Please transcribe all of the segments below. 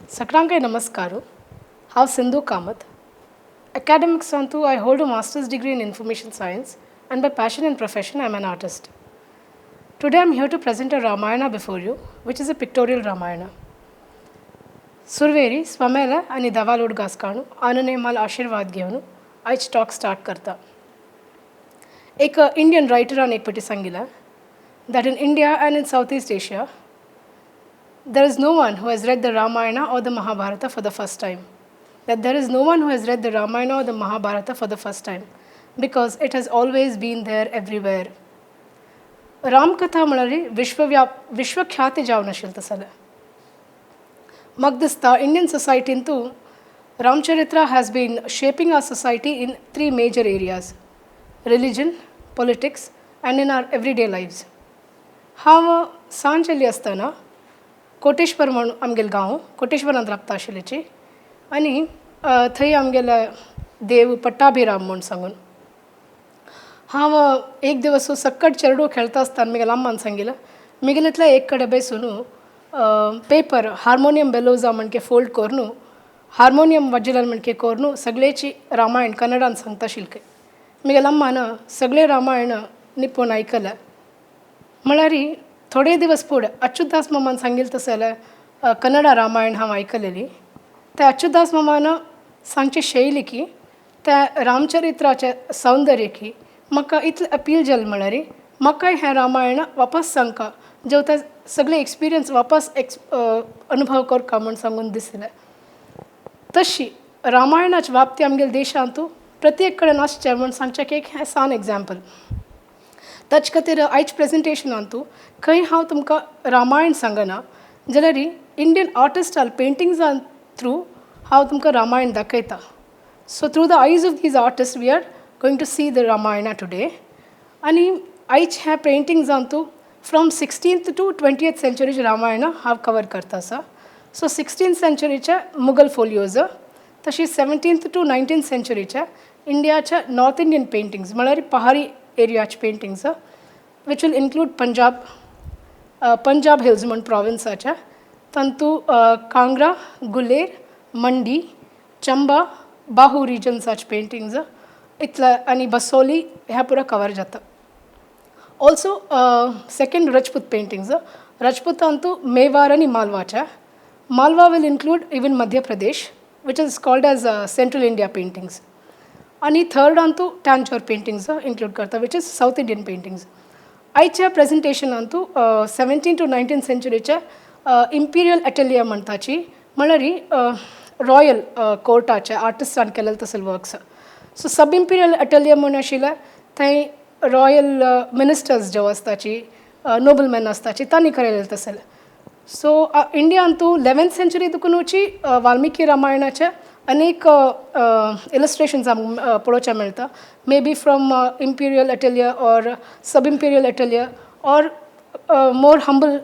Sakrankai Namaskaru. How Sindhu Kamath. Academics Santu, I hold a master's degree in information science and by passion and profession I am an artist. Today I am here to present a Ramayana before you, which is a pictorial Ramayana. Surveri, Swamela आणि दवालोड गासकाणू आनने माल आशीर्वाद घेऊन आयच talk start करता. एक Indian रायटरान एक पेटी सांगिला that in India and in Southeast Asia there is no one who has read the Ramayana or the Mahabharata for the first time. That there is no one who has read the Ramayana or the Mahabharata for the first time because it has always been there everywhere. रामकथा म्हळ्यार विश्वख्याती जावन आशिल्ली तसले. मग दिसता Indian सोसायटींतू Ramcharitra has been shaping our society in three major areas: religion, politics and in our everyday lives. हांव सांजली आसतना कोटेश्वर म्हणून आमगेलें गांव कोटेश्वरांत राबता आशिल्लीची आनी थंय आमगेले देव पट्टाभिराम म्हणून सांगून हांव एक दिवस सक्कट चेडू खेळता आसतना म्हगेल्या अम्मान सांगिल्लें म्हगेलेंतल्या एक कडेन बसून पेपर हार्मोनियम बेलोजा म्हणके फोल्ड करून हार्मोनियम वाजयलें म्हणके करून सगळेची रामायण कन्नडान सांगता आशिल्लें. म्हगेल्या अम्मान सगळे रामायण निपूण आयकलें. म्हळ्यार थोडे दिवस फुडें अच्युतदास मामान सांगिल्लें तशें कन्नडा रामायण हांव आयकलेली. त्या अच्युतदास मामान सांगचे शैली की त्या रामचरित्राचें सौंदर्य की म्हाका इतलें अपील जालें म्हळ्यार म्हाका हें रामायण वापस सांगका जो ते सगळे एक्सपिरियन्स वापस अनुभव करका म्हूण सांगून दिसलें. तशी रामायणाची वापती आमगेल्या देशांतू प्रत्येक कडेन आसचें म्हूण सांगचें की एक हें सान एग्जाम्पल. ताचे खातीर आयज प्रेजेंटेशनांतू खंय हांव तुमकां रामायण सांगना जाल्यार इंडियन आर्टिस्टाल पेंटिंग्सां थ्रू हांव तुमकां रामायण दाखयता. So through the eyes of these artist we are going to see the Ramayana today. आनी आयज ह्या पेंटिंग्सांतू from 16th to 20th century Ramayana हांव कवर करता आसा. सो 16th centuryचे मुघल फोलियोज तशी 17th to 19th centuryचे इंडियाच्या नॉर्थ इंडियन पेंटिंग्स म्हळ्यार पहाडी एरियाचे paintings which will include Punjab hills म्हूण प्रॉविन्साचे तांतू कांगरा, गुलेर, मंडी, चंबा, बाहू रिजन्साचे पेंटिंग्स इतले आनी बसोली ह्या पुरो कवर जाता. ऑल्सो सेकेंड राजपूत पेंटिंग्स राजपूतांतू मेवार आनी मालवाचे. Malwa will include even Madhya Pradesh which is called as central India paintings. आनी थर्ड आंतू टँजोर पेंटिंग्स इन्क्लूड करता which is south Indian paintings. आयच्या प्रेजेंटेशनांतू 17th to 19th centuryचे इम्पिरियल एटेलियर म्हणटाची म्हळ्यार रॉयल कोर्टाचे आर्टिस्टान केलेले तसले वर्क्स. सो सब इम्पिरियल एटेलियर म्हूण आशिल्ले थंय रॉयल मिनिस्टर्स ज्यो आसताची नोबलमॅन आसताची तांणी केलेले तसले. सो इंडियांतू 11th century दुखूनची वाल्मिकी रामायणाचे अनेक इलस्ट्रेशन्स आमकां पळोवचे मेळटा. May be from imperial atelier or sub imperial atelier or more humble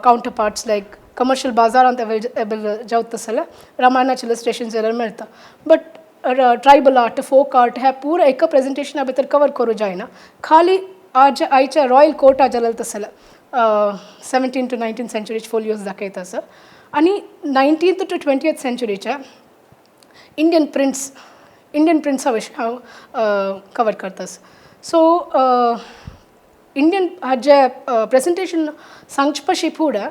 counterparts like commercial बाजारांत अवेलेबल जावता तसले रामायणाचे इलस्ट्रेशन्स जाल्यार मेळटा. But tribal art, folk art हे पूरा एका प्रेजेंटेशना भितर कवर करूं जायना. खाली आयच्या रॉयल कोर्टा जाल्यार तसले 17th to 19th century folios दाखयता आसा. आनी 19th to 20th centuryचे इंडियन प्रिंट्सा विशीं हांव कवर करता. सो इंडियन हाजे प्रेजेंटेशन सांगचे पशी फुडें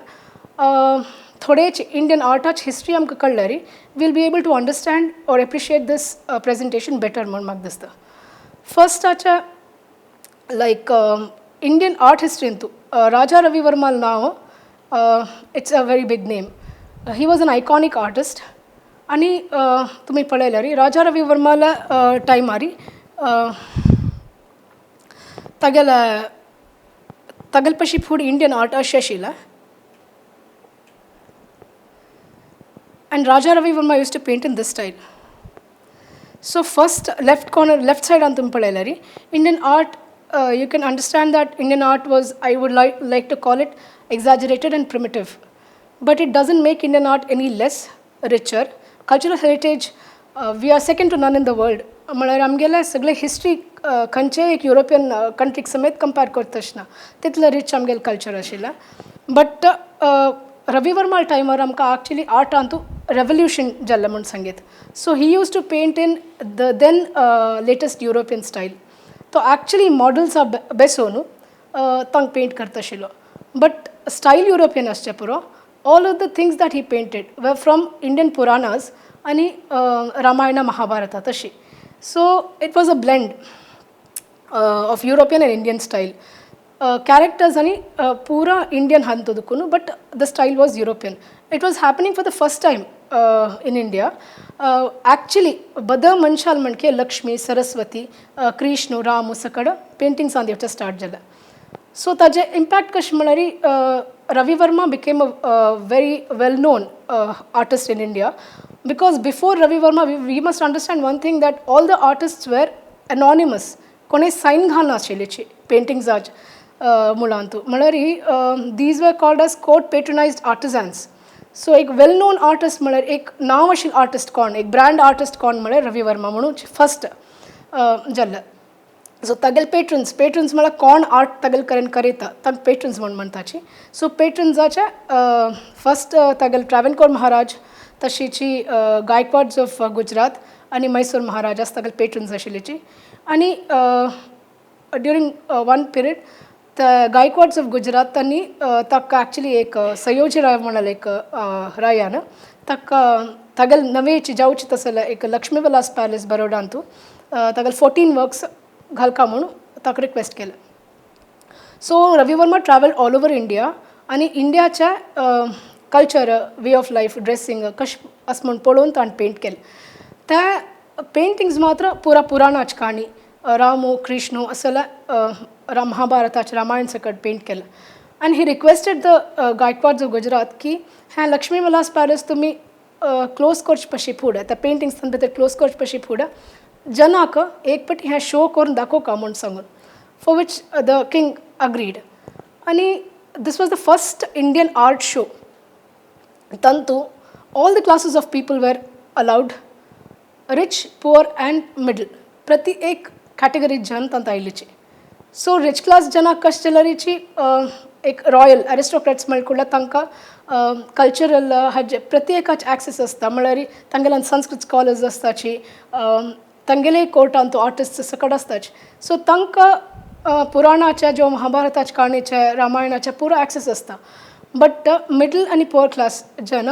थोडेच इंडियन आर्टाची हिस्ट्री आमकां कळल्यार will be able to understand or appreciate this presentation better म्हूण म्हाका दिसता. फर्स्टाचे लायक इंडियन आर्ट हिस्ट्रींतू राजा रवी वर्मा नांव it's a very big name. He was an iconic artist. आनी तुमी पळयल्यार राजा रवी वर्माला टायमार तागेले पशी फूड इंडियन आर्ट अशें आशिल्लें. And Raja Ravi Varma used to paint in this style. So first left corner, left side antum palayalari Indian art, you can understand that Indian art was, I would like to call it exaggerated and primitive. But it doesn't make Indian art any less richer. Cultural heritage, we are second to none in the world. म्हळ्यार आमगेले सगळे history खंयचे एक European कंट्रीक समेत compare करता आसना तितलें rich आमगेलें culture आशिल्लें. बट रवी वर्मा टायमार आमकां actually आर्टांतू revolution jalla mun sangeet. So he used to paint in the then latest European style. So actually models are besonu tang paint karta shilo. But style European asche puro. All of the things that he painted were from Indian Puranas and Ramayana Mahabharata tashi. So it was a blend of European and Indian style. Characters ani pura Indian hantudukunu, but the style was European. It was happening for the first time in India. Actually, bada manshal manke Lakshmi, Saraswati, Krishna, Ramu sakada paintings on the start jala. So taje impact kashmalari Ravi Varma became a very well-known artist in India, because before Ravi Varma we must understand one thing, that all the artists were anonymous. Kone sign ghana chelichi paintings aj mulantu malari these were called as court patronized artisans. So एक well-known artist मलर एक नामशील artist कौन, एक brand artist कौन मलर रवि वर्मा म्हणून first जल्ला. So तगल patrons मला कौन art तगल करन करेता तग patrons म्हणता ची. So patrons आचा first तगल Travancore Maharaj तशीची Gaikwads of Gujarat आणि Mysore महाराजास तगल patrons आशिलेची. आणि during one period the Gaikwads of Gujarat tani tak actually ek Sayoji Rai म्हणल एक राय आहे ना, तक तगल नवेची जाऊची तसला एक लक्ष्मी विलास पॅलेस बरोडा अंतू तगल 14 वर्क्स घालका म्हणून तक रिक्वेस्ट केलं. So Ravi Varma travel all over India आणि इंडियाच्या culture, way of life, dressing कश असं म्हणून पळोवन ताण पेंट केलं. त्या पेंटिंग्स मात्र पुरा पुराणाच काणी रामो कृष्णो असला महाभारताचे रामायण सकट पेंट केलं. आणि he requested the Gaikwad's of Gujarat की ह्या लक्ष्मी विलास पॅलेस तुम्ही क्लोज करच पशी फुडें त्या पेंटिंग्स भितर क्लोज करच पशी फुडें जनाक एक पटी ह्या शो करून दाखोवका म्हणून सांगून, for which the king agreed. आणि this was the first Indian art show. तंतू all the classes of people were allowed, rich, poor and middle, प्रति एक कॅटेगरी जन तंत आयलीची. सो रिच क्लास जना कश जलरीची एक रॉयल अरिस्टोक्रेट्स म्हणकुला तांकां कल्चरल हाजे प्रत्येकाच ॲक्सेस आसता. म्हळ्यार तांगेल्यान संस्कृत स्कॉलर्स आसताची, तांगेले कोर्टान तो आर्टिस्ट सकट आसताच. सो तांकां पुराणाच्या ज्यो महाभारताच्या काणीचे रामायणाचे पुरो ॲक्सेस आसता. बट मिडल आनी पुअर क्लास जन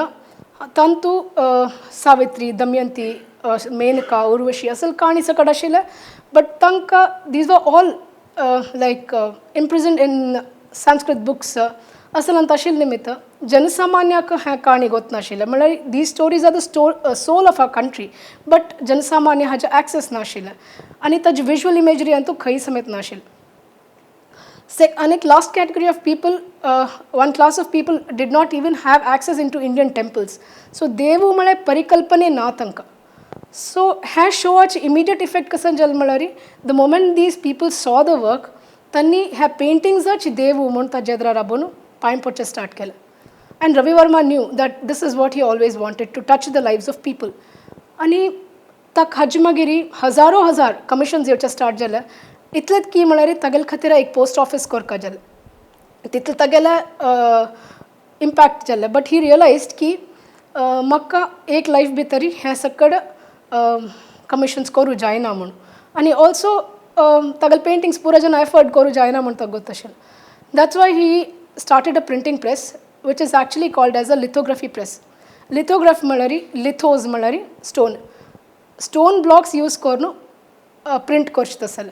तांतू सावित्री, दमयंती, मेनका, उर्वशी असल काणी सकट आशिल्ले. बट तांकां these were all like imprisoned in Sanskrit books असलन तशिल निमित्त जनसामान्याक ह्या काणी गोत नाशिल्ले. म्हळ्यार these stories are the soul of our country, but जनसामान्य हाचे access नाशिल्ले आणि ताजी visual imagery अंतू खंय समेत नाशिल्ले. And एक last category of people, one class of people did not even have access into Indian temples. So देवू म्हळ्यार परिकल्पने ना तांकां. So ह्या शोवाचे इमिडिएट इफेक्ट कसं जल म्हळ्यार the moment these people saw the work त्यांनी ह्या पेंटिंग्साची देव म्हणून त्या जेद्रा राबून पांय पडचे स्टार्ट केलं. And Ravi Varma knew that this is what he always wanted to touch the lives of people. आणि ताक हाजे मागीर हजार कमिशन्स येवचे स्टार्ट जाले. इतलेंच की म्हळ्यार तागेले खातीर एक पोस्ट ऑफिस करका जालें. तितले तागेले इम्पॅक्ट जालें. बट ही रियलायज्ड की म्हाका एक लाईफ भितर हें सकड कमिशन्स करूं जायना म्हणून. आनी ऑल्सो तागेले पेंटिंग्स पुरो जन एफर्ट करूं जायना म्हणून ताका गोत आशिल्लें. That's why he started a printing press which is actually called as a lithography press. Lithography म्हळ्यार लिथोज म्हळ्यार स्टोन ब्लॉक्स यूज करून प्रिंट करचें आसलें.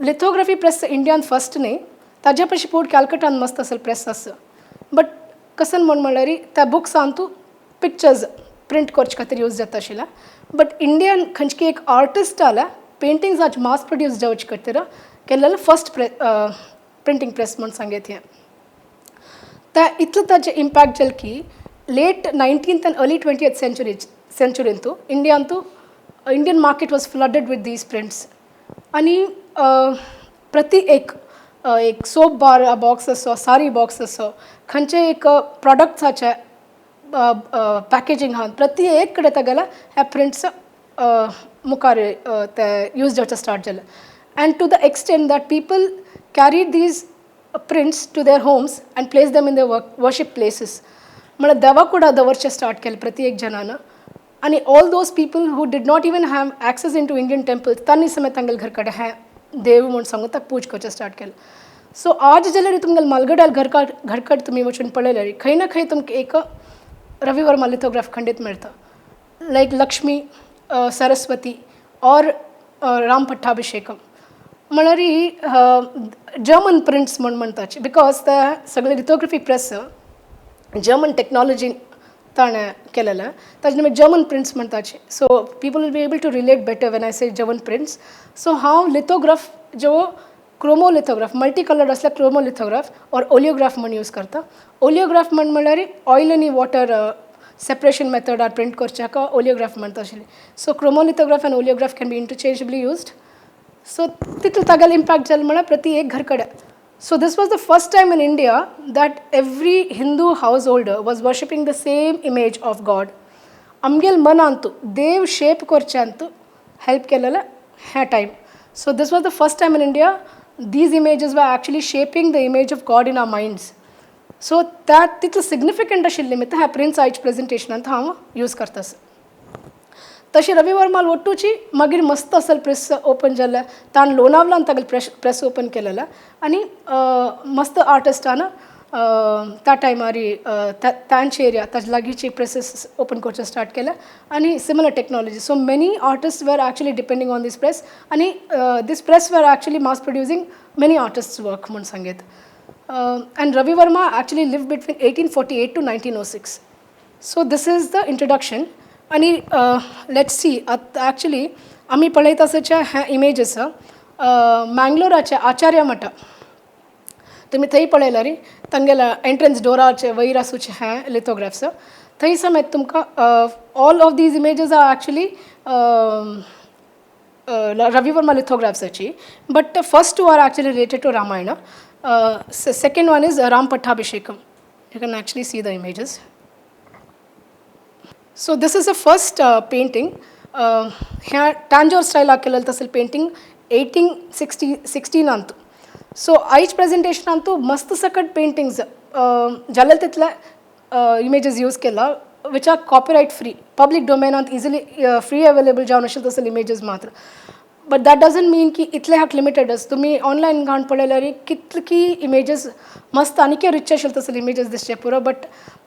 लिथोग्राफी प्रेस इंडियान फर्स्ट न्ही, ताज्या पयलीं पोट कॅलकटान मस्त आसलें प्रेस आसा. बट कसन म्हळ्यार त्या बुक्सान तूं पिक्चर्स प्रिंट करचे खातीर यूज जाता आशिल्लें. बट इंडियन खंयची एक आर्टिस्ट आल्या पेंटिंग्स आज मास प्रोड्यूस जावचे खातीर केल्लेलें फर्स्ट प्रिंटींग प्रेस म्हणून सांगेत हें. त्या इतलें ताजें इम्पॅक्ट जालें की लेट 19th and early 20th century तू इंडियान तू Indian market was flooded with these prints. आनी प्रति एक सोप बार बॉक्स असो, सारी बॉक्स असो, खंयचे एक प्रॉडक्ट्साचे पॅकेजींग आहा प्रति एक कडेन तागेले ह्या प्रिंट्स मुखार ते यूज जावचे स्टार्ट जाले. And to the extent that people carried these prints to their homes and place them in their worship places. मला देवा कुडा दवरचे स्टार्ट केले प्रति एक जनानं आणि all those people who did not even have access into Indian temple तांणी समेत तांगेल घर कडेन हें देव म्हूण सांगून ताका पूज करचें स्टार्ट केलें. सो आज जाल्यार तुमगेल मालगड्याल घरकाड तुमी वचून पळयल्यार खंय ना खंय तुमकां एक रवी वर्मा लिथोग्राफ खंडीत मेळटा, लायक लक्ष्मी, सरस्वती और राम पट्टाभिषेकम. म्हळ्यार ही जर्मन प्रिंट्स म्हूण म्हणटाचे बिकॉज ते सगळे लिथोग्राफी प्रेस जर्मन टेक्नॉलॉजी ताणें केलेलें, ताजे निमित्त जर्मन प्रिंट्स म्हणटाचे. So people will be able to relate better when I say German prints. सो हांव लिथोग्राफ जो क्रोमोलिथोग्राफ मल्टी कलर्ड असल्या क्रोमोलिथोग्राफ और ओलियोग्राफ म्हणून यूज करता. ओलियोग्राफ म्हळ्यार ऑयल आनी वॉटर सेपरेशन मेथड आर प्रिंट करचे हाका ओलियोग्राफ म्हणटा आशिल्ली. सो क्रोमोलिथोग्राफ आनी oleograph can be interchangeably used. So तितून तागेल इम्पॅक्ट जालें म्हळ्यार प्रति एक घर कडेन. So this was the first time in India that every Hindu householder was worshipping the same image of God. आमगेल मनांतू देव शेप करच्यांतू हेल्प केलेलं ह्या time. So this was the first time in India these images were actually shaping the image of God in our minds. So that तितलं significant आशिल्लें निमित्त ह्या प्रिंट्स आयज प्रेजेंटेशनांत हांव यूज करतास. तशी रवी वर्माल ओट्टूची मागीर मस्त असल प्रेस ओपन जाल्ले, ताण लोनावलान तागेल प्रेस ओपन केलेले आनी मस्त आर्टिस्टान त्या टायमार तांचे एरिया ताजे लागींची प्रेसीस ओपन करचे स्टार्ट केले आनी similar technology. So many artist were actually depending on these press आनी these press were actually mass producing many artists work म्हूण सांगीत. And Ravi Varma actually lived between 1848 to 1906. So this is the introduction. आणि let's see actually आम्ही पळयत आसच्या ह्या images मँगलोराचे आचार्य मठ तुमी थंय पळयल्यार तांगेल्या एंट्रन्स डोराचे वयर आसूचे हे लिथोग्राफ्स थंय समेत तुमकां all of these images are actually Ravi Varma लिथोग्राफ्साची. But first two are actually related to Ramayana. Second one is Ram Pattabhishekam. You can actually see the images. So this is the first painting. ह्या टांजोर स्टायलाक केलेलं तसलं पेंटिंग 1816 अंतू. सो आयज प्रेजेंटेशनांतू मस्त सकट पेंटिंग्स जालेल तितले इमेजीस यूज केला which are copyright free public डोमेनांत easily free available जावन आशिल्ले तसले इमेजीस मात्र. बट दॅट डजंट मीन की इतले हाक लिमिटेड आस. तुमी ऑनलायन घाण पळयल्यार कितली इमेजीस मस्त आनीक रिच आशिल्ले तसले इमेजीस दिसचे पुरो. बट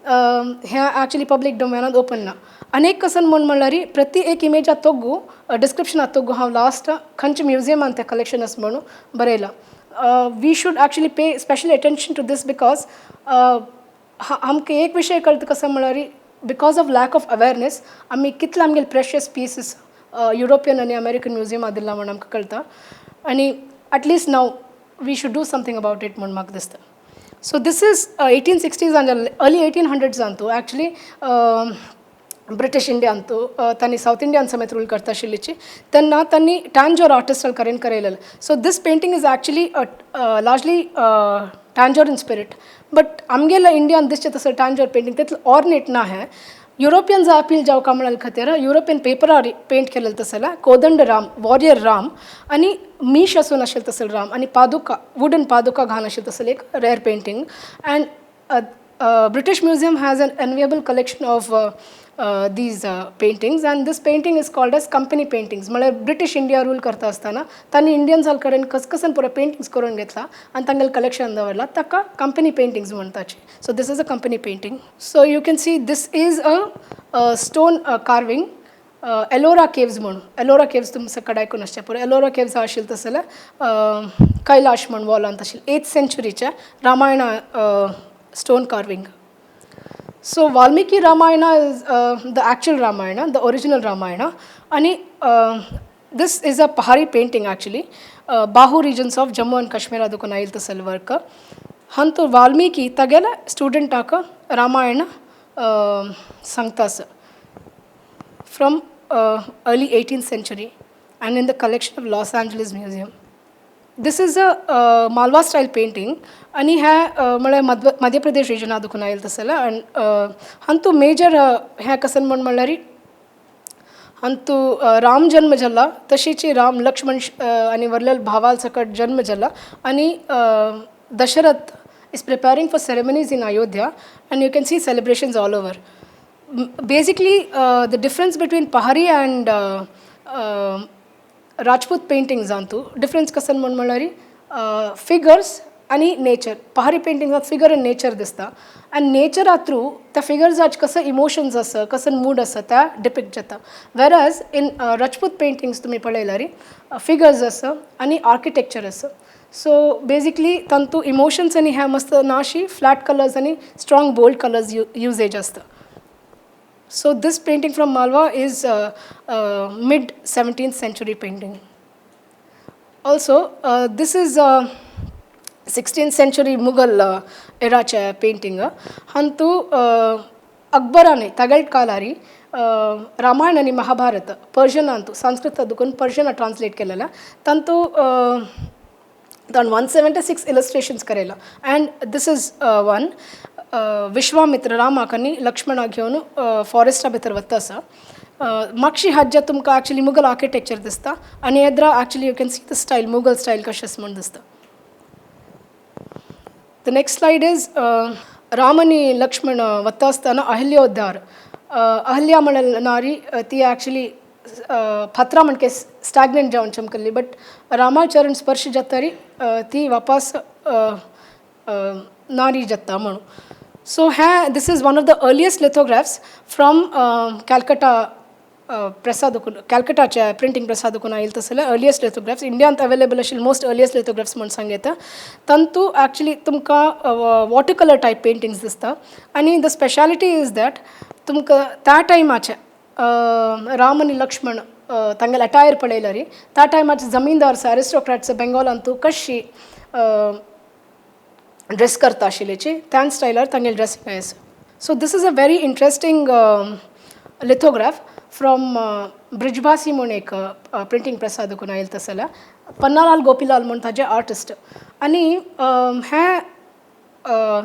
ह्या ॲक्च्युली पब्लीक डोमेनांत ओपन ना. अनेक कसन म्हणल्यार प्रति एक इमेजा तोगू डिस्क्रिप्शनात तोगू हांव लास्ट खंयचे म्युजियमान तें कलेक्शन आसा म्हणून बरयलां. We should actually pay special attention to this because आमकां एक विशय कळटा कसं म्हळ्यार because of lack of awareness आमी कितले आमगेले प्रेशियस पीसीस युरोपियन आनी अमेरिकन म्युजियमां दिला म्हणून आमकां कळटा. आनी at least now we should do something about it म्हणून म्हाका दिसता. So this is 1860s and early 1800s अंतू ॲक्च्युली ब्रिटीश इंडियांतू तांणी साऊथ इंडियान समेत रूल करता आशिल्लीची तेन्ना तांणी टांजोर आर्टिस्टां कडेन करयलेलें. So this painting is actually largely Tanjore in spirit. But आमगेल्या इंडियान दिसचें तसं टांजोर पेंटींग तितलें ऑर्नेट ना हें. युरोपियन्स अपील जावका म्हणाले खातीर युरोपियन पेपरार पेंट केलेलं तसलें कोदंड राम वॉरियर राम आनी मीश आसून आशिल्लें तसलें राम आनी पादुका वुडन पादुका घालून आशिल्लें तसलें एक rare painting. And British Museum has an enviable collection of these paintings and this painting is called as company paintings. म्हळ्यार ब्रिटीश इंडिया रूल करता आसतना तांणी इंडियन्सां कडेन कसकसन पुरो पेंटिंग्स करून घेतला आनी तांगेलें कलेक्शन दवरला ताका कंपनी पेंटिंग्स म्हणटाचे. So this is a company painting. So you can see this is a stone carving Ellora caves म्हणून. एलोरा केव्स तुमी सकट आयकून आसचे पुरो. एलोरा केव्स आशिल्ले तसले कैलाश म्हणून वॉलांत आशिल्ले 8th centuryचे Ramayana stone carving. So Valmiki Ramayana is the actual Ramayana, the original Ramayana. And this is a Pahari painting actually. Bahu regions of Jammu and Kashmir adukona ilta silverka. Hantu Valmiki tagela student aka Ramayana sangtas from early 18th century and in the collection of Los Angeles Museum. This is a Malwa style painting आणि ह्या म्हळ्यार मध्य प्रदेश रिजनात दुखून आयिल्लो तसलें. आनी हांतू major ह्या कसन म्हणल्यार हांतू राम जन्म जाला तशीच राम लक्ष्मण आनी वरलेल भावाल सकट जन्म जाला आनी Dasharath is preparing for ceremonies in Ayodhya, and you can see celebrations all over. Basically, the difference between Pahari and Rajput paintings antu difference kasan monmalari figures ani nature. Pahari paintings at figure and nature dista, and nature through the figures ach kasa emotions asa kasan mood asa ta depict jata. Whereas in Rajput paintings tumi padailari figures asa ani architecture asa. So basically tantu emotions ani ha mast nashi flat colors ani strong bold colors usage asta. So this painting from Malwa is mid 17th century painting. Also, this is 16th century Mughal era painting. Hantu Akbarane Tagal Kalari Ramayana and Mahabharata Persian antu Sanskrit adukun Persian translate kelala. Tantu then 176 illustrations karela, and this is one. Vishwamitra Ramakani Lakshmana घेऊन forest भितर वता सा मागची हज्जा तुमका actually Mughal architecture दिसता आणि एद्रा actually you can see the style Mughal style कशें म्हण दिसता. The next slide is Ramani Lakshman वता असताना अहिल्याउद्धार अहिल्या म्हणल नारी ती actually फत्रा म्हण के stagnant जाऊन चमकली, but रामाचरण स्पर्श जातारी ती वापस नारी जाता म्हणू. So this is one of the earliest lithographs from Calcutta Calcutta printing prasadukuna iltasala earliest lithographs India ant available ashil most earliest lithographs man sangeta tantu actually tumka watercolor type paintings dista, and the speciality is that tumka that time acha Ramani Lakshman tangal attire padailari that time acha zamindars aristocrats Bengal antu kashi dress karta shilechi tan styler tangil dressing is. So this is a very interesting lithograph from Brijbasi Monek printing prasadukuna iltasala Pannalal Gopilal Montaja artist ani ha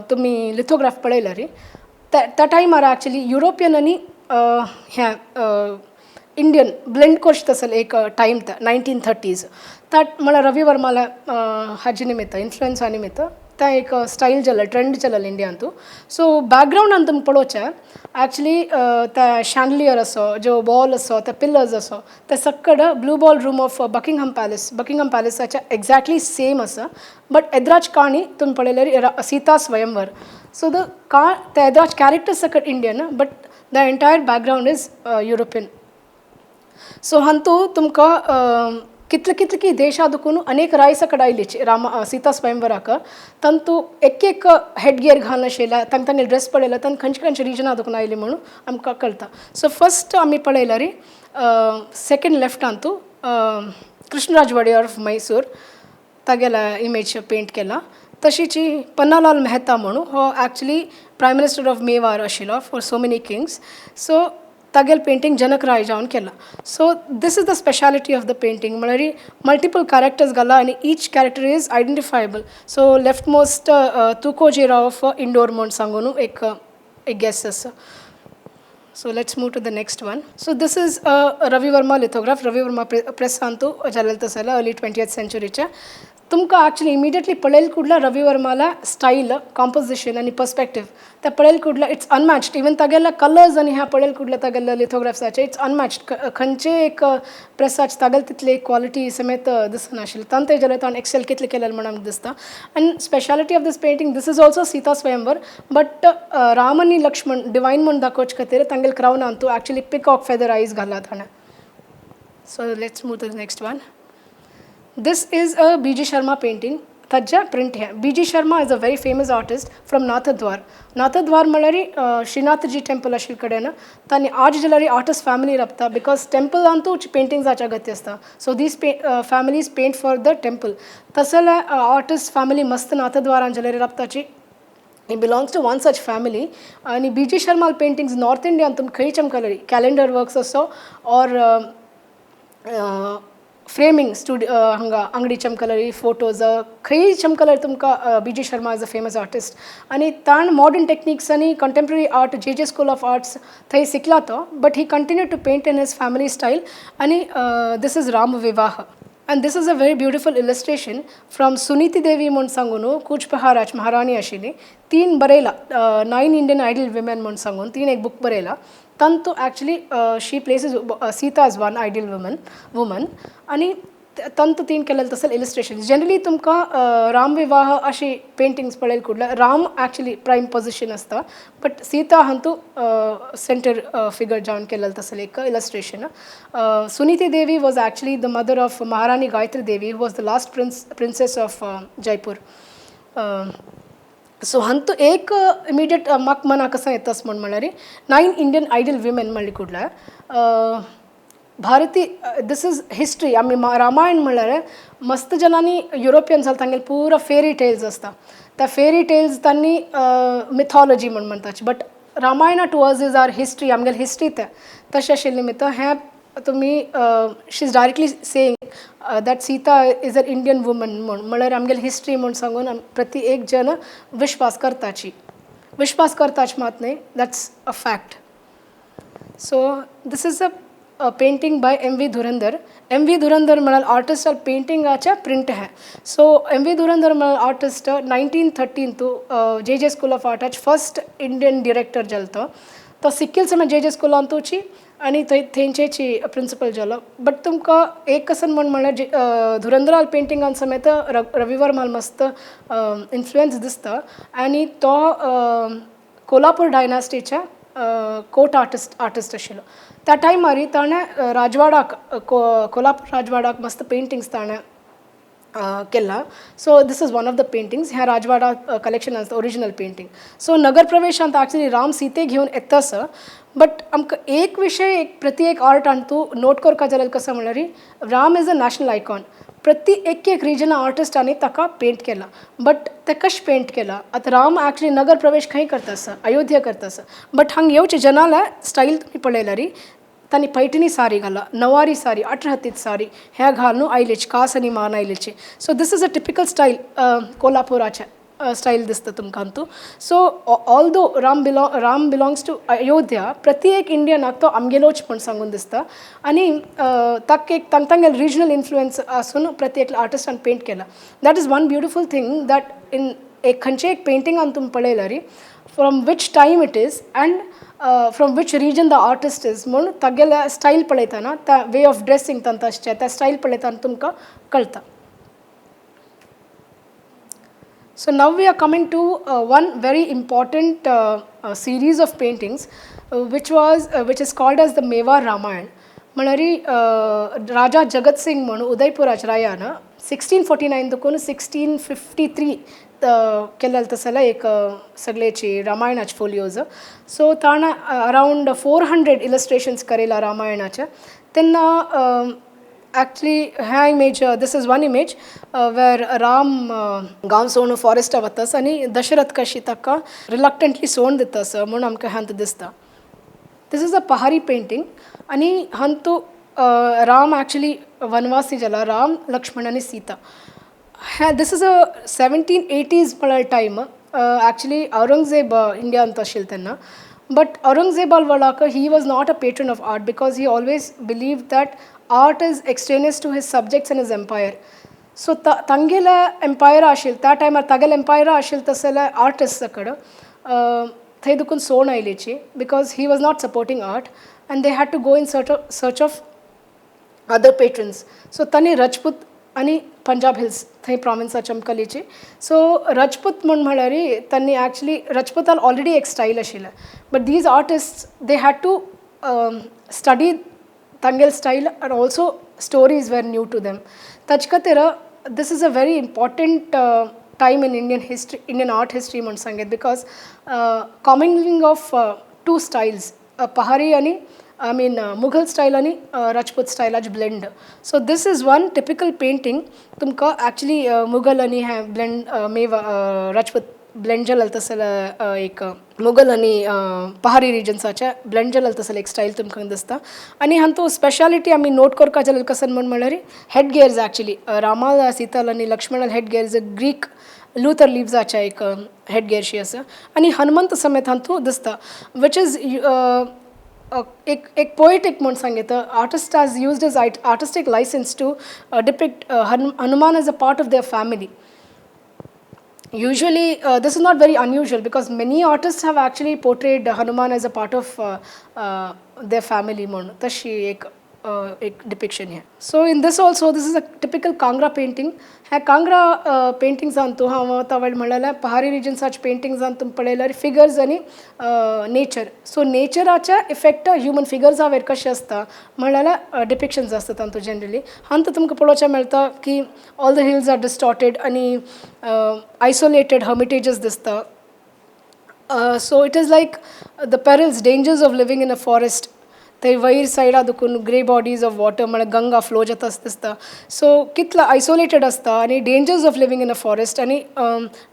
tumi lithograph padailari that time are actually European ani Indian blend कोश तसल एक time था 1930s that मला रवि वर्माला हजनी में था influence आने में था त्या एक स्टाइल चला ट्रेंड चला इंडिया अंतु. सो बैकग्राउंड अंतम पडोचा एक्चुअली त्या शैंडलियर असो जो बॉल असो त्या पिलर्स असो त्या सक्कड blue ballroom of Buckingham palace आचा एक्झॅक्टली सेम असा, बट एद्राज काणी तुम पडेलरी सीता स्वयंवर. सो द का त्या एद्राज कॅरेक्टर सकट Indian but the entire background is European. So हंतु तुमका कितली देशादुकून अनेक रायस कडायलीचे राम सीता स्वयंवराक तंतु एक हेड गियर घालना शेला तंग तंगे ड्रेस पडेला तन खंच रीजन आदुकून आयली म्हणून आमकां कळटा. सो फर्स्ट आमी पळयलारी सेकंड लेफ्ट अंतू कृष्णराज वडेयर ऑफ मैसूर तागेला इमेज पेंट केला. तशीची पन्नालाल मेहता म्हणून हो actually prime minister of Mewar आशिल्लो for so many kings. So तागेल पेंटिंग जनक राय जावन केला. So this is the speciality of the painting म्हळ्यार मल्टिपल कॅरेक्टर्स घाला आनी each character is identifiable. So leftmost Tukojirao of Indore म्हूण सांगून एक गेस आसा. So let's move to the next one. So this is a Ravi Varma lithograph. Ravi Varma press antu jalalta sala early 20th century cha. तुमका actually immediately पडेल कुडला Ravi वर्माला style composition आणि perspective त्या पडेल कुडला it's अनमॅच्ड. Even तागेला colours आणि ह्या पडेल कुडला तागेला लिथोग्राफ्साचे it's अनमॅच्ड. खंयचे एक प्रेसाचे तागेल तितले क्वालिटी समेत दिसनाशिल्ले तांते जाल्यार ताणें एक्सेल कितले केलें म्हणून आमकां दिसता. आनी speciality of this painting this is also Sita Swayamvar but Ram आनी लक्ष्मण डिवायन म्हणून दाखोवचे खातीर तांगेल क्राउन अंतू एक्चुअली पिकॉक फेदर आयज घाला ताणें. So let's move to the next one. This is a B.G. Sharma painting. Tajja print hai. B.G. Sharma is a very famous artist from Nathadwar. Nathadwar malari Srinathji temple ashil kadena. Tani aaj jalari artist family rapta because temple antu paintings acha gatyasta. So these families paint for the temple. Tasala artist family mast Nathadwar an jalari rapta chi. He belongs to one such family. And B.G. Sharma paintings North India antum kai chamkalari calendar works also or framing studio hanga angadi chamkalari photos kai chamkalari tumka B.G. Sharma is a famous artist ani tan modern techniques ani contemporary art J.J. School of Arts thai sikla to but he continued to paint in his family style ani this is Ram Vivah. And this is a very beautiful illustration from Suniti Devi mon sangunu Kuch Paharaj Maharani Ashini. Teen barela 9 Indian idol women mon sangun. Teen ek book barela. Tanto actually she places Sita as one ideal woman. Ani tanto teen kellal tasal illustrations. Generally tumka Ram Vivaha ashi paintings padel kudla. Ram actually prime position asta, but Sita hantu center figure jaun kellal tasal ek illustration. Suniti Devi was actually the mother of Maharani Gayatri Devi, who was the last princess of Jaipur. So hantu ek immediate mak mana kasa etas mon malari 9 Indian idol women malli kudla. Bharati, this is history. I mean, Ramayana malare mast janani Europeans al tangel pura fairy tales asta. The fairy tales tanni mythology man mantach. But Ramayana to us is our history. Amgal history ta. Tasha shilimita hai to me. She's directly saying that Sita is an Indian woman. Malare amgal history mon sangon prati ek jana vishwas kartachi. Vishwas kartach matne. That's a fact. So this is a painting by M.V. Dhurandhar. M.V. Dhurandhar malal artist और painting आचा print है. So M.V. Dhurandhar malal artist 1913 तो J.J. School of Art first Indian director जलता. तो सिक्किल समय J.J. School अंतो ची आणि थेंचे ची principal जला. But तुमका एक कसन मन मला धुरंधर painting आन समय तो रवि वर्मा मस्त influence दिसता. आणि तो कोल्हापूर dynasty चा court artist आशिलो. That time mari tane Rajwada Kolhapur Rajwada mast paintings tane kella. So this is one of the paintings. Here Rajwada collection as the original painting. So Nagar Pravesh ant actually Ram Sita घेऊन येतस. But amka एक विषय एक प्रति एक art अंतु note कर का जलल कसा म्हणरी Ram is a national icon. प्रति एक region artist आणि तका paint केला. But तकश paint केला. आता राम actually नगर प्रवेश काही करतास अयोध्या करतास. But हंग येवचे जनाला style तुम्ही पळेलारी तनी पैठणी सारी घाला नवारी सारी अठराहतीत सारी ह्या घालून आयलेच कास आणि मान आयलेचे. So this is a typical style कोल्हापुराचे style दिसतं तुमकांतू. So although Ram belongs to Ayodhya, प्रति एक Indian नाक तो आमगेलोच पण सांगून दिसतं आणि तक एक तंगेल regional influence असून प्रति एक artist and paint केला. That is one beautiful thing that in एक खंचे एक painting आन तुम पळेलारी from which time it is and from which region the artist is म्हणून तगेला style पळेताना त्या way of dressing तंताश्चे त्या style पळेताना तुमका कळता. So now we are coming to one very important series of paintings which is called as the Mewar Ramayana. Manari Raja Jagat Singh manu Udaipuraj Rayana 1649 to 1653 केलेलं तसला एक सगळेची रामायणाचे फोलिओज. सो ताना around 400 illustrations करेला रामायणाच्या. त्यांना actually ह्या image this is one image where Ram गांव सोडून forest वतस आणि दशरथ कशी तक्का reluctantly सोडून दितस म्हणून आमका हंत दिसता. This is a pahari painting आणि हंतु Ram actually वनवासी जला Ram Lakshmana आणि Sita. This is a 1780s time. Actually Aurangzeb India anta shiltanna. But Aurangzeb al-Walaka, he was not a patron of art because he always believed that art is extraneous to his subjects and his empire. So Tangela empire ashil, that time Tagal empire ashil tasala artists akada. They dukun so nailichi because he was not supporting art and they had to go in search of other patrons. So Tani Rajput आणि Punjab hills थंय province चमकलीची. सो राजपूत म्हण म्हळ्यारी त्यांनी actually राजपूताल already एक style आशिल्ले. But these artists they had to study Tangal style and also stories were new to them. ताच खातीर this is a very important time in Indian art history म्हण सांगेत because commingling of two styles Pahari आणि I mean Mughal style and Rajput style आज blend. So this is one typical painting. तुमका actually Mughal आणि है blend Rajput blend जलल तसल एक Mughal आणि Pahari region साचा blend जलल तसल एक style तुमका दिसता. आणि हंतो speciality आम्ही note कर का जलल कसन मन मळरी head gears actually Rama Sita आणि Lakshmana head gears Greek Luther leaves आचा एक head gear शी असं. आणि हनुमंत समेत हंतो दिसता which is एक पोएटिक म्हणून सांगितलं artist has used his artistic licence to depict Hanuman as a part of their family. Usually, this is not very unusual because many artists have actually portrayed Hanuman as a part of their family. म्हणून तशी एक depiction आहे. So in this also this is a typical Kangra painting. ह्या Kangra paintings तूं हांव तावळ म्हणल्यार पहाड़ी रिजन्साचे paintings तुम पळयल्यार फिगर्स आनी नेचर. सो नेचराच्या इफेक्ट ह्युमन फिगर्सा वयर कशें आसता म्हणल्यार डिपिक्शन्स आसता तांतू जनरली. हांत तुमकां पळोवचें मेळटा की all the hills are distorted आनी आयसोलेटेड हर्मिटेजीस दिसता. So it is like the perils dangers of living in a forest. ते वयर सायडा दुखून ग्रे बॉडीज ऑफ वॉटर म्हळ्यार गंगा फ्लो जाता दिसता. सो कितलो आयसोलेटेड आसता आनी dangers of living in a forest आनी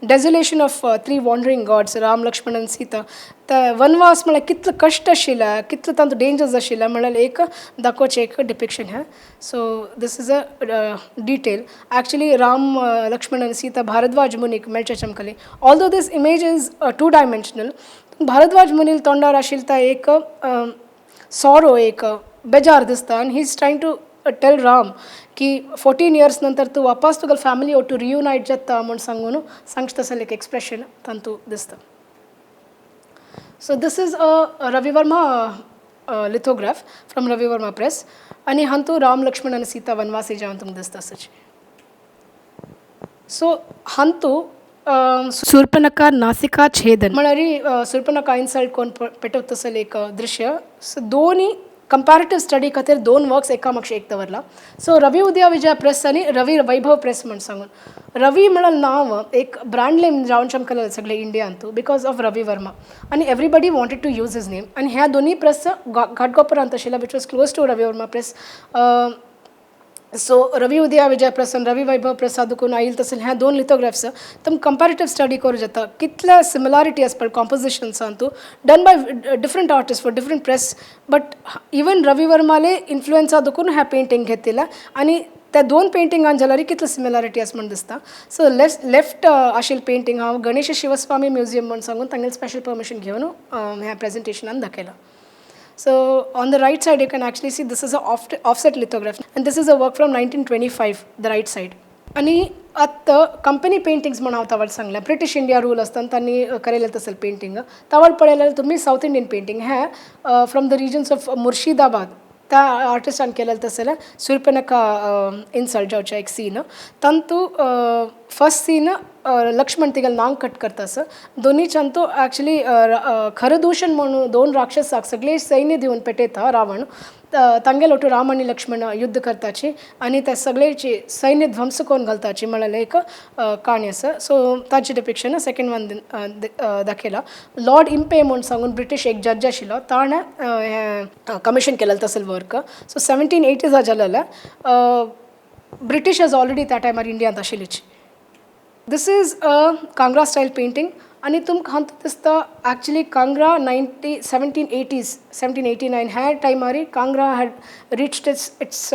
desolation of 3 wandering gods Ram Lakshman आनी सीता. ते वनवास म्हळ्यार कितलो कश्ट आशिल्ला कितलो तांचो डेंजर्स आशिल्ला म्हळ्यार एक दाखोवचें एक डिपिक्शन हें. So this is a detail. Actually Ram Lakshman आनी सीता भारद्वाज मुनीक मेळचें चमकली. Although this image is 2 dimensional. Bharadwaj मुनील तोंडार आशिल्लो एक सॉरो एक बेजार दिसता आनी he is trying to tell Ram की 14 years नंतर तूं वापस तुगेल फॅमिली ओ टू रियुनायट जाता म्हूण सांगून सांगता तसलें एक एक्सप्रेशन तांतू दिसता. So this is a Ravi Varma lithograph from Ravi Varma press आनी हांतू राम लक्ष्मण आनी सीता वनवासी जावन तुमकां दिसता तशें. सो हांतू सुर्पनखा नासिका छेदन म्हळ्यार सुर्पनखा इन्सल्ट कोण पेटवता तसलें एक दृश्य. सो दोनी कंपॅरेटिव्ह स्टडी खातीर 2 वर्क्स एका म्हाका एक दवरला. सो रवी उदया विजय प्रेस आनी रवी वैभव प्रेस म्हण सांगून. रवी म्हळ्यार नांव एक ब्रँड नेम जावन चमकलें सगळे इंडियान तूं बिकॉज ऑफ रवी वर्मा आनी everybody wanted to use his name. आनी ह्या दोनी प्रेस घाटकोपरांत आशिल्ल्या which was close to Ravi Varma press. So Ravi Udaya Vijay press आनी रवी वैभव प्रेस दुखून आयिल्ले तसले ह्या 2 लिथोग्राफ्स तुम कंपॅरेटिव्ह स्टडी करूं जाता कितल्या सिमिलॅरिटी आसा पळय कॉम्पोजिशन्सान तूं done by different artist for different press. But even Ravi वर्माले इन्फ्लुएन्सा दुखून ह्या पेंटींग घेतिला आनी त्या 2 पेंटिंगान जाल्यार कितलो सिमिलॅरिटी आसा म्हण दिसता. सो लेफ्ट आशिल्लें पेंटींग हांव गणेश शिवस्वामी म्युझियम म्हण सांगून तांगेलें स्पेशल परमिशन घेवन ह्या प्रेजेंटेशनान दाखयलां. So on the right side you can actually see this is a offset lithography and this is a work from 1925 the right side. आणि आत्ता कंपनी पेंटिंग्स म्हणून हांव तावळ सांगलें ब्रिटीश इंडिया रूल आसतना तांणी करेलें तसलें पेंटिंग. तावळ पळयल्यार तुमी साऊथ इंडियन पेंटिंग हें from the regions of Murshidabad त्या आर्टिस्टान केलेलें तसलें सुर्पनखा इन्सल्ट जावचें एक सीन. तांतू फर्स्ट सीन लक्ष्मण तिगेलें नांग कट करता आसा. दोनीच्यान तो एक्चुली खरदूषण म्हणून 2 राक्षसाक सगळे सैन्य दिवन पेटयता रावण. तांगेलो टू राम आनी लक्ष्मण युद्ध करताची आनी ते सगळेची सैन्य ध्वंस करून घालताची म्हळ्यार एक काणी आसा. सो ताची डिपिक्शन सेकेंड वन दाखयला. लॉर्ड इम्पे म्हणून सांगून ब्रिटीश एक जज आशिल्लो ताणें कमिशन केलेलें तसलें वर्क. सो 1780s जालेलें. ब्रिटीश हॅज ऑलरेडी त्या टायमार इंडियांत आशिल्लीच. This is a Kangra style painting आनी तुमकां हांव दिसता एक्चुली कांगरा 1780s 1789 ह्या टायमार Kangra had reached its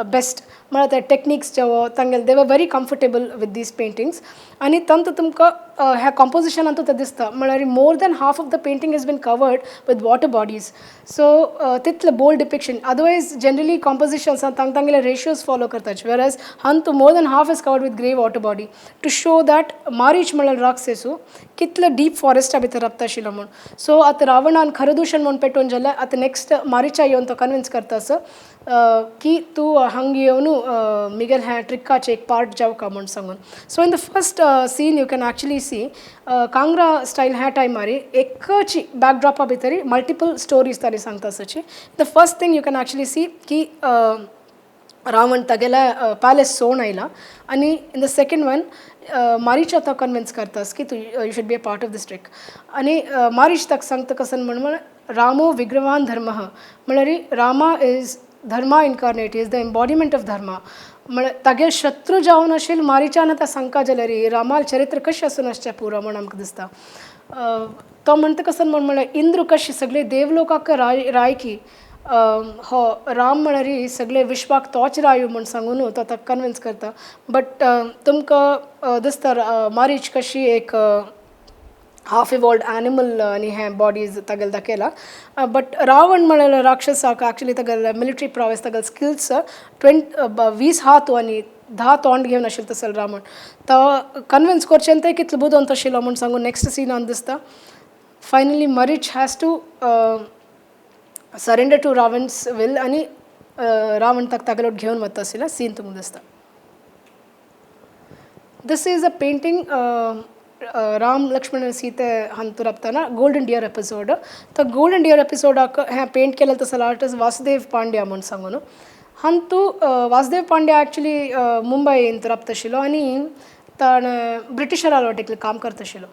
best म्हळ्यार ते टेक्निक्स जे तांगेले they were very comfortable with these paintings. आनी तांतू तुमकां ह्या कॉम्पोजिशनान ते दिसता म्हळ्यार more than half of the painting is been covered with water bodies. So तितलें bold depiction otherwise generally compositions तांगेले रेशियोज फॉलो करताचे वेरएज हांतू more than half is covered with grey water body to show that Maricha म्हळ्यार राक्षसू कितलं deep Foresta भितर राबता आशिल्लो म्हूण. सो आतां रावणान खरदूषण म्हूण पेटोवन जाल्यार आतां नेक्स्ट मारीचा येवन तो कन्विन्स करता असो की तूं हांगा येवन मिगेल ह्या ट्रिकाचे एक पार्ट जावका म्हूण सांगून. So in the first scene you can actually see Kangra style ह्या टायमार एकची बॅकड्रॉपा भितर मल्टिपल स्टोरीज ताणी सांगता आसाची. The first thing you can actually see की रावण तागेल्या पॅलेस सोन आयला आनी in the second one Marich तो कन्विन्स करतास की तू you should be a part of this trick. आनी मारीच ताका सांगता कसन म्हणून रामो विग्रवान धर्म म्हळ्यार Rama is dharma incarnate is the embodiment of dharma. म्हळ्यार तागे शत्रू जावन आशिल्ल मारीच्यान आतां सांगता जाल्यार रामाल चरित्र कशें आसून आसचें पुरो म्हूण आमकां दिसता. तो म्हणटा कसन म्हळ्यार इंद्र कशें सगळे देवलोकाक रायकी हो राम म्हळ्यार सगळे विश्वाक तोच रायो म्हूण सांगून तो ताका कन्विन्स करता. बट तुमकां दिसता मारीच कशी एक हाफ इवॉल्ड ॲनिमल आणि हे बॉडीज तगल दाखयला बट रावण म्हणाला राक्षस ॲक्च्युली तगल मिलिटरी प्रॉवेस तगल स्किल्स 20 हात आणि 10 तोंड घेवन आशिल्लो तसलो रावण तो कन्विन्स करचेंते कितलो बुदोंत आशिल्लो म्हूण सांगून नेक्स्ट सीन दिसता finally Marich has to surrender to Ravan's will आणि रावण तक तगलोट घेवन वता आशिल्लो सीन तुमकां दिसता. This is a painting Ram Lakshman सीते हंतु रप्ताना गोल्डन डियर एपिसोड तो गोल्डन डियर एपिसोड हे पेंट केलें तसलं आर्टिस्ट वासुदेव पांड्या म्हणून सांगून हंतु वासुदेव पांड्या ॲक्च्युली मुंबई इंत रप्तशिलो आणि ताण ब्रिटिशरा वाटेक काम करतशिलो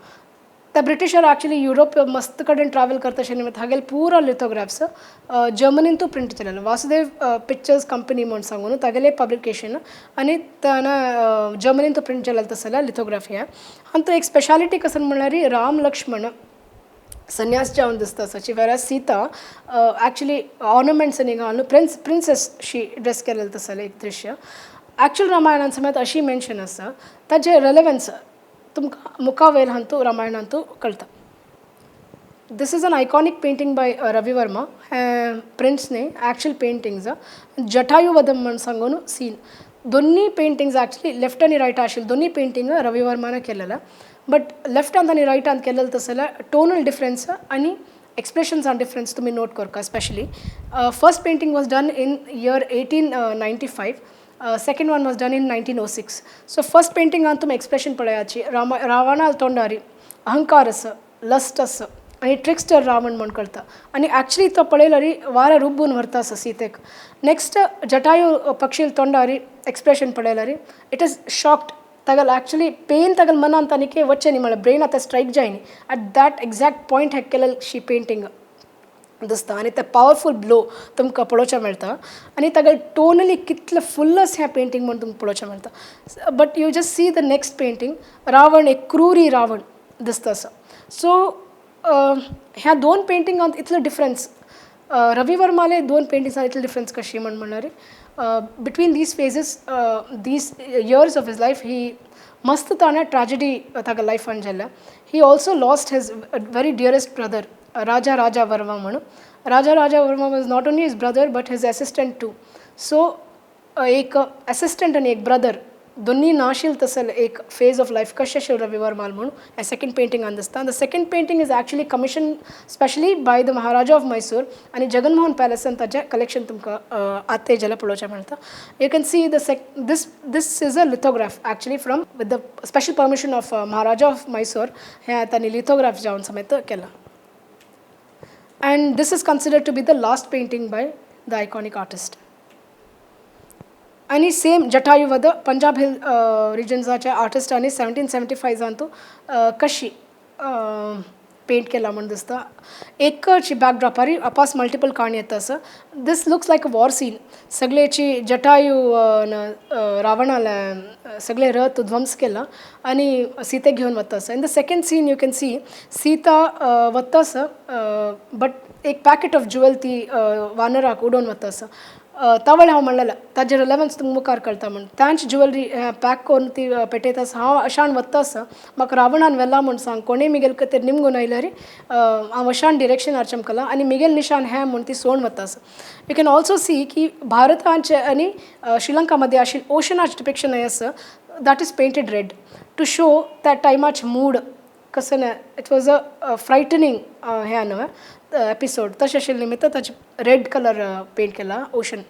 त्या ब्रिटिशर ॲक्च्युली युरोप मस्त कडेन ट्रॅव्हल करतशे निमित्त हागेल पुरा लिथोग्राफ्स जर्मनींतू प्रिंट केलेलो वासुदेव पिक्चर्स कंपनी म्हणून सांगून तागेले पब्लिकेशन आणि ताणें जर्मनींतू प्रिंट केलेलो तसल्या लिथोग्राफी आहे आणि तो एक स्पेशालिटी कसं म्हणल्यार राम लक्ष्मण संन्यास जावन दिसता सची वेराज सीता ॲक्च्युली ऑर्नमेंट्स आनी घालून प्रिन्सेस शी ड्रेस केलेलो तसलें एक दृश्य ॲक्च्युअल रामायणान समेत अशी मेन्शन आसा ताजें रेलेवन्स तुमकां मुखावेल हंतू रामायणांतू कळटा. This is an iconic painting by Ravi Varma प्रिंट्सने ॲक्च्युअल पेंटिंग्स जटायू वधम म्हणून सांगून सीन दोन्ही पेंटिंग्स ॲक्च्युली लेफ्ट आनी रायट आशिल्ले दोन्ही पेंटिंग रवी वर्मान केलेल्या बट लेफ्ट हँड आनी रायट हँड केलेलं तसल्या टोनल डिफरन्स आनी एक्सप्रेशन्स आन डिफरन्स तुमी नोट करता specially first painting was done in year 1895 second one was done in 1906 so first painting aan tum expression padayachi ravana tondari ahankar asa lust asa आणि trickster Ravan म्हण कळता आणि actually तो पळयल्यारी वारा रुब्बून व्हरता आसा सीतेक नेक्स्ट जटायू पक्षील तोंडारी एक्सप्रेशन पळयल्यारी इट इज शॉक्ड तगल ॲक्च्युली पेन तगल मनान तनिके वच्चे न्ही म्हळ्यार ब्रेन आतां स्ट्रायक जाय न्ही ॲट दॅट एक्झॅक्ट पॉयंट हेक केलें शी पेंटींग दिसता आणि ते पावरफूल ब्लो तुमकां पळोवचें मेळटा आणि ताका टोनली कितले फुल्लस ह्या पेंटींग म्हणून तुमकां पळोवचें मेळटा but you just see the next painting Ravan एक क्रूरी रावण दिसता आसा सो ह्या दोन पेंटिंगांत इतलो डिफरन्स रवी वर्माले दोन पेंटिंग्सांत इतलो डिफरन्स कशी म्हणल्यार between these phases these years of his life he must ताणें ट्रॅजेडी ताका लायफान जाल्ल्या he also lost his very dearest brother Raja Varma म्हणून Raja Varma was not only his brother but his assistant too. So एक assistant आणि एक brother दोन्ही नाशिल तसल एक phase of life कशें आशिल्लें रवी वर्माल म्हणून हे second painting अंदस्ता. The second painting is actually commissioned specially by the Maharaja of Mysore आणि जगनमोहन पॅलेसान ताचें कलेक्शन तुमकां आते जाल्यार पळोवचें मेळटा. You can see this is a lithograph actually from with the special permission of Maharaja of Mysore हे तांणी lithograph जावन समेत केला. And this is considered to be the last painting by the iconic artist. आणि same जटायुवध Punjab हिल रिजन्साच्या आर्टिस्टांनी 1775 जांतू कशी paint केला म्हणून दिसता एकची बॅकड्रॉपारी अपास multiple काणी येता आसा this looks like a war scene सगळेची जटायू रावणाला सगळे रथ ध्वंस केला आणि सीते घेऊन वता आसा in the second scene you can see Sita वता आसा बट एक पॅकेट ऑफ ज्युवेल ती वानराक उडोवन वता आसा तावळ हांव म्हणलें ताजे रिलेवन्स तुमकां मुखार कळटा म्हण तांची ज्युवेलरी पॅक करून ती पेटयता आसा हांव अशान वता आसा म्हाका रावणान व्हेला म्हूण सांग कोणें मिगेल खातीर निमगून आयल्यार हांव अशान डिरेक्शनार चमकलां आनी मिगेल निशान हें म्हूण ती सोडून वता आसा यू कॅन ऑल्सो सी की भारताचे आनी श्रीलंका मध्ये आशिल्लें ओशनाचें डिपिक्शन हें आसा that is painted red to show त्या टायमाचें मूड कसं ना इट वॉज अ फ्रायटनींग हें न्हय एपिसोड तशें आशिल्ले निमित्त ताचे रेड कलर पेंट केला ओशन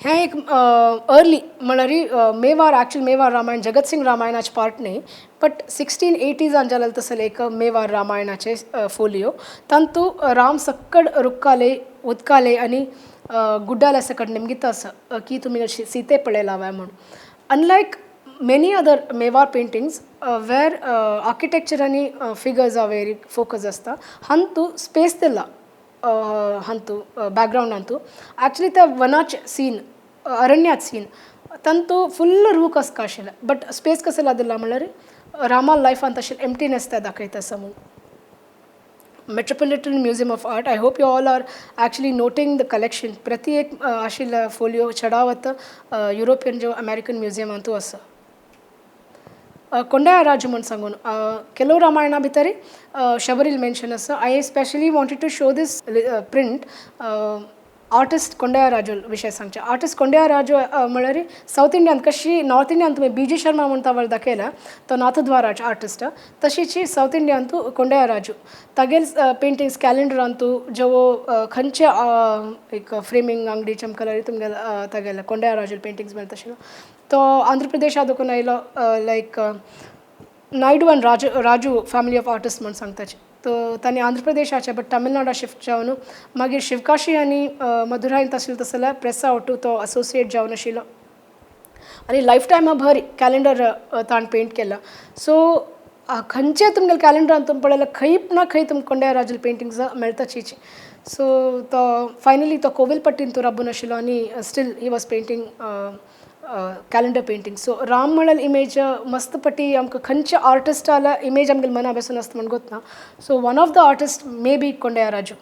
हें एक अर्ली म्हळ्यार मेवार ॲक्च्युअल मेवार रामायण जगत सिंग रामायणाचे पार्ट न्ही बट 1680 जालें तसलें एक मेवार रामायणाचे फोलियो तांतू राम सक्कड रुक्काले उदकाले आनी गुड्डाल्या सकट निमगिता आसा की तुमी सीते पळयला म्हणून अनलायक many other Mewar paintings where architecture and figures are very focused asta hantu space dilla hantu background antu actually the vanach scene aranyat scene tantu full rook as kashila but space kasela dilla malari rama life antashil emptiness ta dakaita samu Metropolitan Museum of Art. I hope you all are actually noting the collection prati ek ashila folio chadawata European jo American museum antu asa कोंडया Raju म्हणून सांगून केलो रामायणा भितर शबरील mention आसा. I specially wanted to show these print artist Kondaiah Raju विशय सांगचे. Artist Kondaiah Raju म्हळ्यार south इंडियान कशी नॉर्थ इंडियान तुम्ही बीजी शर्मा म्हणून तावळ दाखयला तो नाथद्वाराचे आर्टिस्ट तशीची साऊथ इंडियान तू कोंडया राजू तागेल पेंटिंग्स कॅलेंडरांतू जो खंयचे एक फ्रेमिंग अंगडी चमकला तुमगेला तागेला कोंडया राजू पेंटिंग्स मेळटा तशें तो आंध्र प्रदेशात दुखून आयलो लायक नायडू आनी राजू फॅमिली ऑफ आर्टिस्ट म्हणून सांगताचे. तो तांणी आंध्र प्रदेशाचे बट तामिळनाडा शिफ्ट जावन मागीर शिवकाशी आनी मदुराईन तसले तसले प्रेस आउट तो असोसिएट जावन आशिल्लो आनी लायफ टायमा भर कॅलेंडर ताण पेंट केला. सो खंयचे तुमगेले कॅलेंडरान तुम पळयल्यार खंय ना खंय तुमकां कोंडया राजू पेंटिंग्स मेळटाचीच. सो तो फायनली तो कोविलपट्टीन तो राबून आशिल्लो आनी still he was painting calendar painting. So Ram म्हणल्यार इमेज मस्त पट्टी आमकां खंयच्या आर्टिस्टाला इमेज आमगेले मना बसून आसता म्हण गोतना. So one of the artist may be Kondaiah Raju.